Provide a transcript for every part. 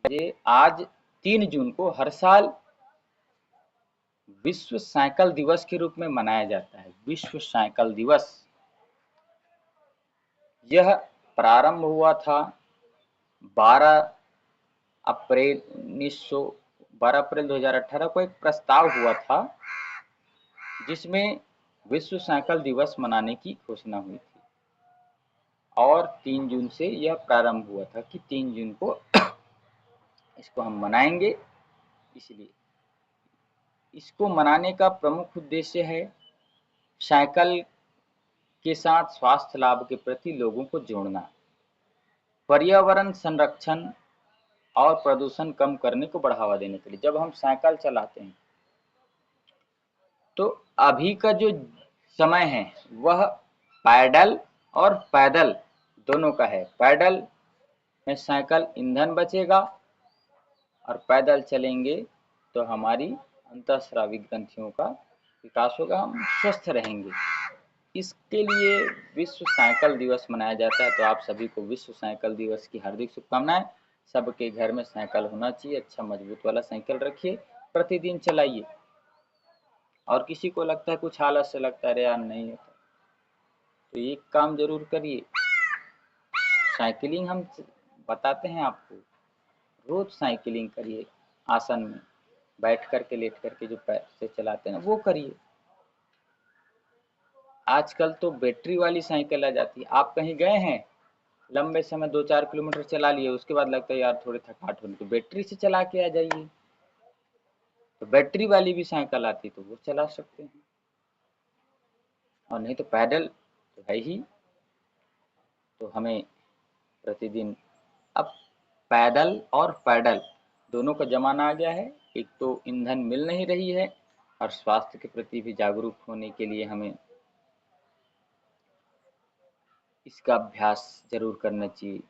ये आज 3 जून को हर साल विश्व साइकिल दिवस के रूप में मनाया जाता है। विश्व साइकिल दिवस यह प्रारंभ हुआ था 12 अप्रैल 2018 को एक प्रस्ताव हुआ था जिसमें विश्व साइकिल दिवस मनाने की घोषणा हुई थी और 3 जून से यह प्रारंभ हुआ था कि 3 जून को इसको हम मनाएंगे। इसलिए इसको मनाने का प्रमुख उद्देश्य है साइकिल के साथ स्वास्थ्य लाभ के प्रति लोगों को जोड़ना, पर्यावरण संरक्षण और प्रदूषण कम करने को बढ़ावा देने के लिए। जब हम साइकिल चलाते हैं तो अभी का जो समय है वह पैडल और पैदल दोनों का है। पैडल में साइकिल ईंधन बचेगा और पैदल चलेंगे तो हमारी अंतःस्रावी ग्रंथियों का विकास होगा, हम स्वस्थ रहेंगे। इसके लिए विश्व साइकिल दिवस मनाया जाता है। तो आप सभी को विश्व साइकिल दिवस की हार्दिक शुभकामनाएं। सबके घर में साइकिल होना चाहिए, अच्छा मजबूत वाला साइकिल रखिए, प्रतिदिन चलाइए। और किसी को लगता है कुछ आलस से लगता है अरे यार नहीं होता, तो एक काम जरूर करिए, साइकिलिंग हम बताते हैं आपको, रोज साइकिलिंग करिए, आसन में बैठ करके लेट करके जो पैर से चलाते हैं ना वो करिए। आजकल तो बैटरी वाली साइकिल आ जाती है। आप कहीं गए हैं, लंबे समय 2-4 किलोमीटर चला लिए, उसके बाद लगता है यार थोड़ी थकावट होनी, तो बैटरी से चला के आ जाइए। तो बैटरी वाली भी साइकिल आती तो वो चला सकते हैं, और नहीं तो पैदल तो है ही। तो हमें प्रतिदिन अब पैदल और पैडल दोनों का जमाना आ गया है। एक तो ईंधन मिल नहीं रही है और स्वास्थ्य के प्रति भी जागरूक होने के लिए हमें इसका अभ्यास जरूर करना चाहिए।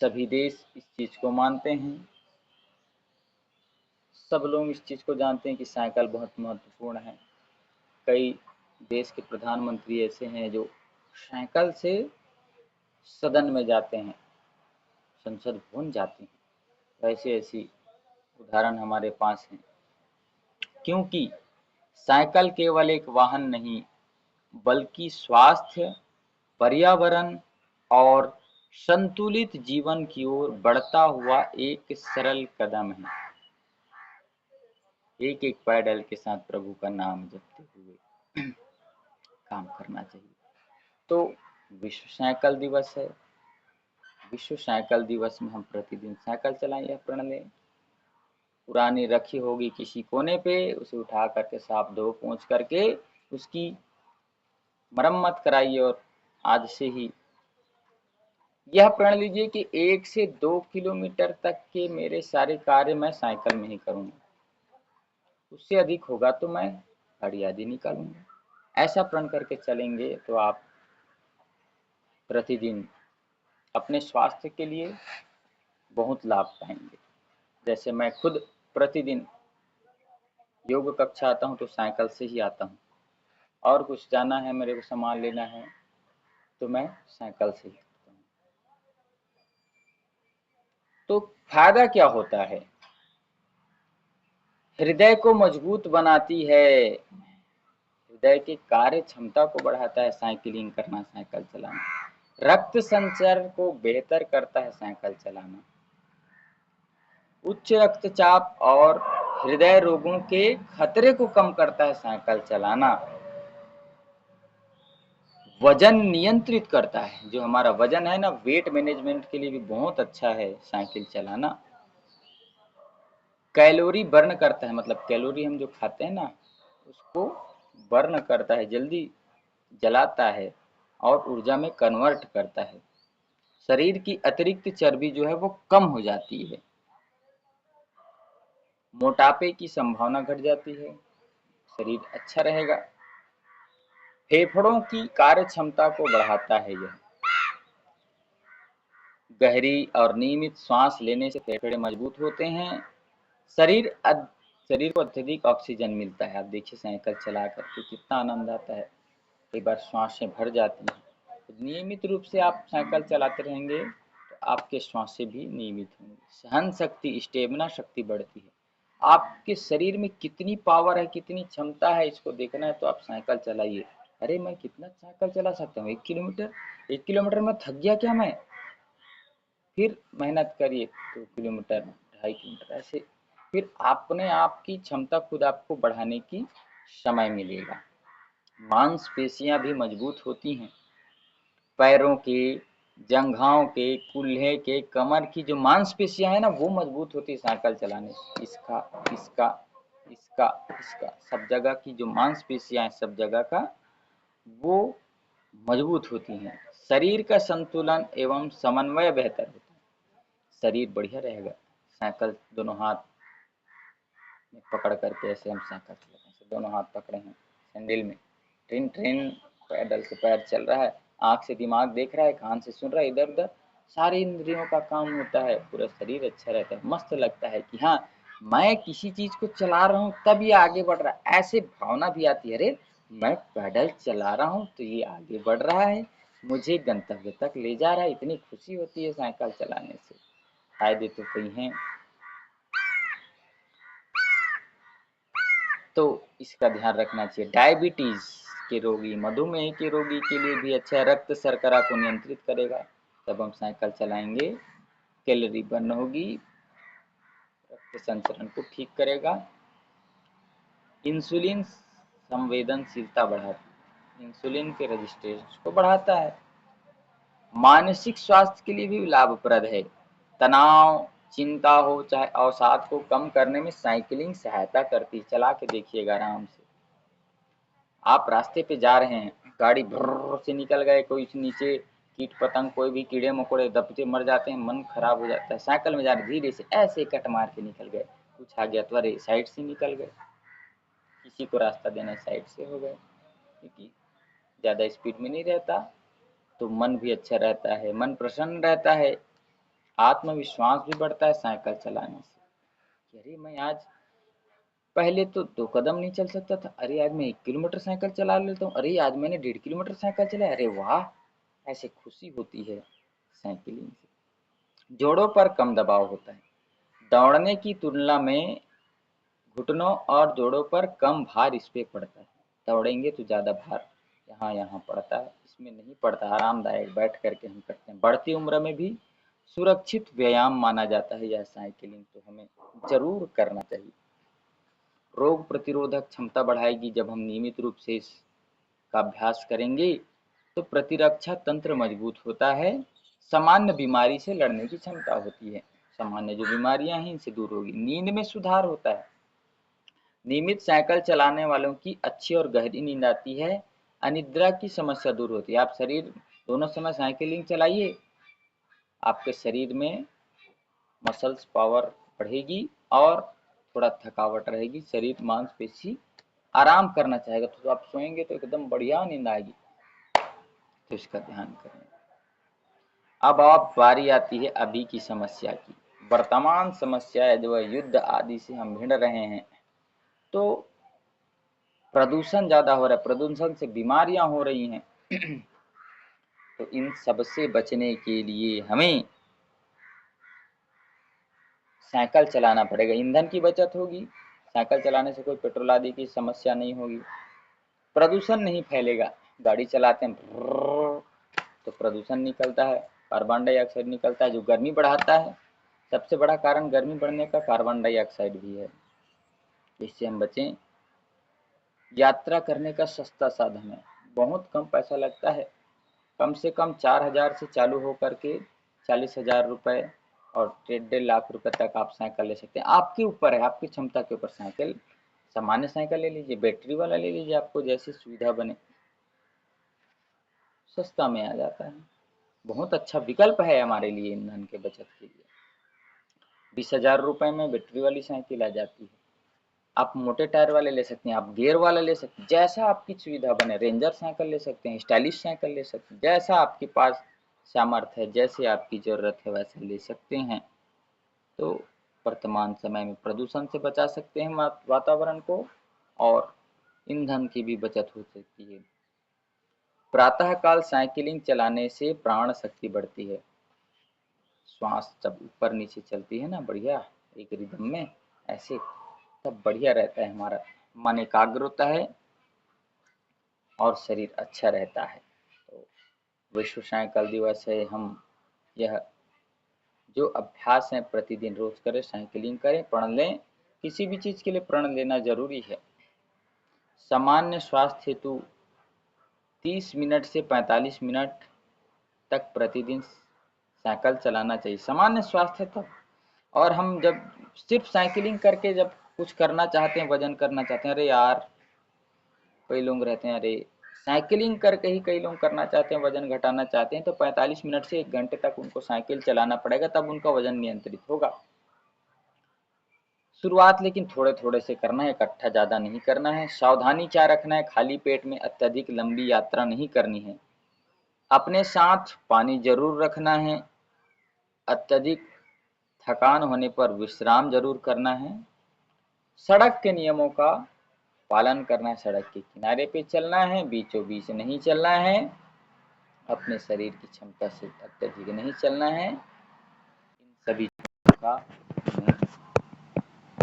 सभी देश इस चीज को मानते हैं, सब लोग इस चीज को जानते हैं कि साइकिल बहुत महत्वपूर्ण है। कई देश के प्रधानमंत्री ऐसे हैं जो साइकिल से सदन में जाते हैं, संसद भवन जाते हैं। ऐसी ऐसी उदाहरण हमारे पास हैं, क्योंकि साइकिल केवल एक वाहन नहीं बल्कि स्वास्थ्य, पर्यावरण और संतुलित जीवन की ओर बढ़ता हुआ एक सरल कदम है। एक एक पैडल के साथ प्रभु का नाम जपते हुए काम करना चाहिए। तो विश्व साइकिल दिवस है। विश्व साइकिल दिवस में हम प्रतिदिन साइकिल चलाएं या प्रण लें। पुरानी रखी होगी किसी कोने पे, उसे उठा करके साफ धो पोंछ करके उसकी मरम्मत कराइए और आज से ही यह प्रण लीजिए कि 1 से 2 किलोमीटर तक के मेरे सारे कार्य मैं साइकिल में ही करूँगा। उससे अधिक होगा तो मैं गाड़ी आदि निकालूंगा। ऐसा प्रण करके चलेंगे तो आप प्रतिदिन अपने स्वास्थ्य के लिए बहुत लाभ पाएंगे। जैसे मैं खुद प्रतिदिन योग कक्षा आता हूँ तो साइकिल से ही आता हूँ, और कुछ जाना है मेरे को सामान लेना है तो मैं साइकिल से ही करता हूँ। तो फायदा क्या होता है? हृदय को मजबूत बनाती है, हृदय की कार्य क्षमता को बढ़ाता है साइकिलिंग करना, साइकिल चलाना। रक्त संचार को बेहतर करता है साइकिल चलाना। उच्च रक्तचाप और हृदय रोगों के खतरे को कम करता है साइकिल चलाना। वजन नियंत्रित करता है, जो हमारा वजन है ना, वेट मैनेजमेंट के लिए भी बहुत अच्छा है साइकिल चलाना। कैलोरी बर्न करता है, मतलब कैलोरी हम जो खाते हैं ना उसको बर्न करता है, जल्दी जलाता है और ऊर्जा में कन्वर्ट करता है। शरीर की अतिरिक्त चर्बी जो है वो कम हो जाती है, मोटापे की संभावना घट जाती है, शरीर अच्छा रहेगा। फेफड़ों की कार्य क्षमता को बढ़ाता है यह। गहरी और नियमित श्वास लेने से फेफड़े मजबूत होते हैं। शरीर को अत्यधिक ऑक्सीजन मिलता है। आप देखिए साइकिल चला करके कितना आनंद आता है, कई बार सांसें भर जाती हैं। तो नियमित रूप से आप साइकिल चलाते रहेंगे तो आपके श्वासें भी नियमित होंगी, सहन शक्ति, स्टेमिना शक्ति बढ़ती है। आपके शरीर में कितनी पावर है, कितनी क्षमता है, इसको देखना है तो आप साइकिल चलाइए। अरे मैं कितना साइकिल चला सकता हूँ, 1 किलोमीटर, 1 किलोमीटर में थक गया क्या मैं? फिर मेहनत करिए, 2 किलोमीटर, 2.5 किलोमीटर, ऐसे फिर अपने आप की क्षमता खुद आपको बढ़ाने की समय मिलेगा। मांसपेशियां भी मजबूत होती हैं, पैरों के, जंघाओं के, कूल्हे के, कमर की जो मांसपेशियां है ना वो मजबूत होती है साइकिल चलाने से। इसका इसका इसका इसका सब जगह की जो मांसपेशियां हैं सब जगह का वो मजबूत होती हैं। शरीर का संतुलन एवं समन्वय बेहतर होता है, शरीर बढ़िया रहेगा। साइकिल दोनों हाथ में पकड़ करके ऐसे हम साइकिल चलाते हैं, दोनों हाथ पकड़े हैं हैंडल में, ट्रेन ट्रेन पैडल से पैर चल रहा है, आँख से दिमाग देख रहा है, कान से सुन रहा है, इधर उधर सारे इंद्रियों का काम होता है, पूरा शरीर अच्छा रहता है, मस्त लगता है कि हाँ मैं किसी चीज को चला रहा हूँ तब ये आगे बढ़ रहा है। ऐसे भावना भी आती है, अरे मैं पैडल चला रहा हूँ तो ये आगे बढ़ रहा है, मुझे गंतव्य तक ले जा रहा है, इतनी खुशी होती है साइकिल चलाने से। फायदे तो कई हैं। तो इसका ध्यान रखना चाहिए। डायबिटीज के रोगी, मधुमेह के रोगी के लिए भी अच्छा है, रक्त शर्करा को नियंत्रित करेगा। जब हम साइकिल चलाएंगे कैलोरी बर्न होगी, रक्त संचरण को ठीक करेगा। इंसुलिन संवेदनशीलता बढ़ाती है, इंसुलिन के रजिस्ट्रेशन को बढ़ाता है। मानसिक स्वास्थ्य के लिए भी लाभप्रद है, तनाव, चिंता हो चाहे अवसाद को कम करने में साइकिलिंग सहायता करती है। चला के देखिएगा आराम से, आप रास्ते पे जा रहे हैं, गाड़ी भर्र से निकल गए, कोई नीचे कीट पतंग कोई भी कीड़े मकोड़े दबते मर जाते हैं, मन खराब हो जाता है। साइकिल में जा रहे धीरे से ऐसे कट मार के निकल गए, कुछ आ गया तो अरे साइड से निकल गए, किसी को रास्ता देना साइड से हो गए, क्योंकि ज़्यादा स्पीड में नहीं रहता तो मन भी अच्छा रहता है, मन प्रसन्न रहता है, आत्मविश्वास भी बढ़ता है साइकिल चलाने से। कि अरे मैं आज पहले तो 2 कदम नहीं चल सकता था, अरे आज मैं 1 किलोमीटर साइकिल चला लेता हूँ, अरे आज मैंने 1.5 किलोमीटर साइकिल चलाया, अरे वाह, ऐसे खुशी होती है साइकिलिंग से। जोड़ों पर कम दबाव होता है, दौड़ने की तुलना में घुटनों और जोड़ों पर कम भार इस पे पड़ता है। दौड़ेंगे तो ज़्यादा भार यहाँ यहाँ पड़ता है, इसमें नहीं पड़ता, आरामदायक बैठ करके हम करते हैं। बढ़ती उम्र में भी सुरक्षित व्यायाम माना जाता है यह साइकिलिंग, तो हमें जरूर करना चाहिए। रोग प्रतिरोधक क्षमता बढ़ाएगी, जब हम नियमित रूप से इसका अभ्यास करेंगे तो प्रतिरक्षा तंत्र मजबूत होता है, सामान्य बीमारी से लड़ने की क्षमता होती है, सामान्य जो बीमारियां हैं इनसे दूर होगी। नींद में सुधार होता है, नियमित साइकिल चलाने वालों की अच्छी और गहरी नींद आती है, अनिद्रा की समस्या दूर होती है। आप शरीर दोनों समय साइकिलिंग चलाइए, आपके शरीर में मसल्स पावर बढ़ेगी और थोड़ा थकावट रहेगी, शरीर मांसपेशी आराम करना चाहेगा, तो आप सोएंगे तो एकदम बढ़िया नींद आएगी, तो इसका ध्यान करें। अब बारी आती है अभी की समस्या की। वर्तमान समस्या है जो युद्ध आदि से हम भिड़ रहे हैं, तो प्रदूषण ज़्यादा हो रहा है, प्रदूषण से बीमारियां हो रही हैं। तो इन सब से बचने के लिए हमें साइकिल चलाना पड़ेगा, ईंधन की बचत होगी, साइकिल चलाने से कोई पेट्रोल आदि की समस्या नहीं होगी, प्रदूषण नहीं फैलेगा। गाड़ी चलाते हैं तो प्रदूषण निकलता है, कार्बन डाइऑक्साइड निकलता है जो गर्मी बढ़ाता है। सबसे बड़ा कारण गर्मी बढ़ने का कार्बन डाइऑक्साइड भी है, इससे हम बचें। यात्रा करने का सस्ता साधन है, बहुत कम पैसा लगता है, कम से कम 4,000 से चालू हो करके 40,000 रुपये और 1.5 लाख रुपए तक आप साइकिल ले सकते हैं। आपके ऊपर है, आपकी क्षमता के ऊपर। साइकिल सामान्य साइकिल ले लीजिए, बैटरी वाला ले लीजिए, आपको जैसी सुविधा बने, सस्ता में आ जाता है, बहुत अच्छा विकल्प है हमारे लिए ईंधन के बचत के लिए। 20,000 रुपये में बैटरी वाली साइकिल आ जाती है। आप मोटे टायर वाले ले सकते हैं, आप गियर वाला ले सकते हैं, जैसा आपकी सुविधा बने। रेंजर साइकिल ले सकते हैं, स्टाइलिश साइकिल ले सकते हैं, जैसा आपके पास सामर्थ्य है, जैसे आपकी ज़रूरत है वैसे ले सकते हैं। तो वर्तमान समय में प्रदूषण से बचा सकते हैं वातावरण को, और ईंधन की भी बचत हो सकती है। प्रातःकाल साइकिलिंग चलाने से प्राण शक्ति बढ़ती है। श्वास जब ऊपर नीचे चलती है ना बढ़िया एक रिदम में ऐसे, तब बढ़िया रहता है, हमारा मन एकाग्र होता है और शरीर अच्छा रहता है। तो विश्व साइकिल दिवस है, हम यह जो अभ्यास है प्रतिदिन रोज करें, साइकिलिंग करें, प्रण लें। किसी भी चीज के लिए प्रण लेना जरूरी है। सामान्य स्वास्थ्य हेतु 30 मिनट से 45 मिनट तक प्रतिदिन साइकिल चलाना चाहिए, सामान्य स्वास्थ्य है तब। और हम जब सिर्फ साइकिलिंग करके जब कुछ करना चाहते हैं, वजन करना चाहते हैं, अरे यार कई लोग रहते हैं, अरे साइकिलिंग करके ही कई लोग करना चाहते हैं, वजन घटाना चाहते हैं, तो 45 मिनट से 1 घंटे तक उनको साइकिल चलाना पड़ेगा, तब उनका वजन नियंत्रित होगा। शुरुआत लेकिन थोड़े थोड़े से करना है, इकट्ठा ज़्यादा नहीं करना है। सावधानी क्या रखना है, खाली पेट में अत्यधिक लंबी यात्रा नहीं करनी है। अपने साथ पानी जरूर रखना है। अत्यधिक थकान होने पर विश्राम जरूर करना है। सड़क के नियमों का पालन करना है, सड़क के किनारे पे चलना है, बीचों बीच नहीं चलना है, अपने शरीर की क्षमता से अत्यधिक नहीं चलना है। इन सभी चीज़ों का